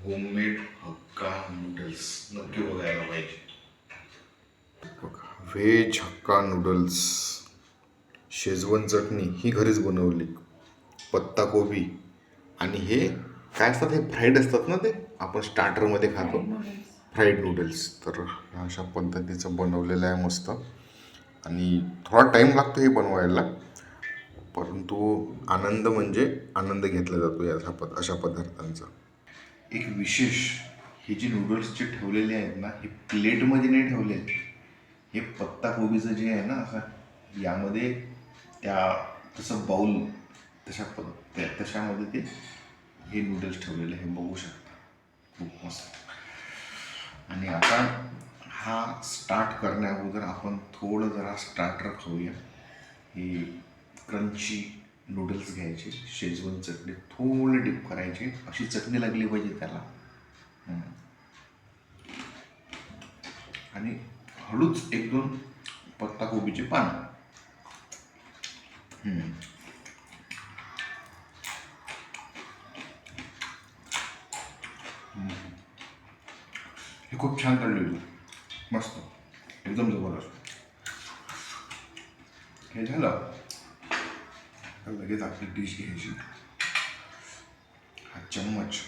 Homemade hakka noodles नक्की बघायला पाहिजे. व्हेज हक्का नूडल्स, शेजवान चटणी ही घरीच बनवली, पत्ता कोबी आणि हे काय असतात, हे फ्राईड असतात ना, ते आपण स्टार्टरमध्ये खातो, फ्राईड नूडल्स. तर अशा पद्धतीचं बनवलेलं आहे मस्त. आणि थोडा टाईम लागतो हे बनवायला, परंतु आनंद म्हणजे आनंद घेतला जातो या अशा पदार्थांचा. एक विशेष, हे जे नूडल्स जे ठेवलेले आहेत ना, हे प्लेटमध्ये नाही ठेवले, हे पत्ता कोबीचं जे आहे ना असं यामध्ये त्या तसं बाऊल तशामध्ये ते हे नूडल्स ठेवलेले हे बघू शकता. खूप मस्त. आणि आता हा स्टार्ट करण्याअगोदर आपण थोडं जरा स्टार्टर खाऊया. हे क्रंची नूडल्स घ्यायचे, शेजवान चटणी थोडी डिप करायची, अशी चटणी लागली पाहिजे त्याला. आणि हळूच एक दोन पत्ता कोबीची पानं. हे खूप छान तळलेली, मस्त, एकदम जबरदस्त. हे झालं तर लगेच आपली डिश घ्यायची. हा चम्मच,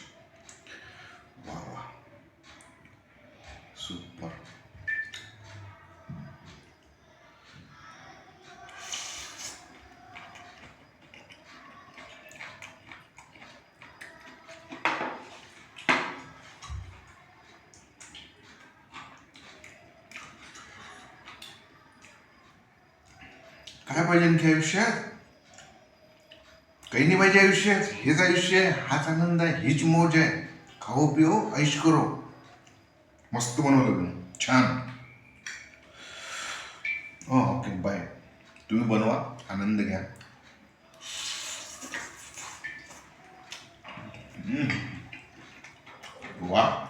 वा वा, सुपर. काय पाहिजे आणखी आयुष्यात? काही नाही पाहिजे आयुष्यात. हेच आयुष्य आहे, हाच आनंद आहे, हीच मौज आहे. खाओ पिओ ऐश करो. मस्त बनवलं तुम्ही, छान. Okay, bye. तुम्ही बनवा, आनंद घ्या. वा.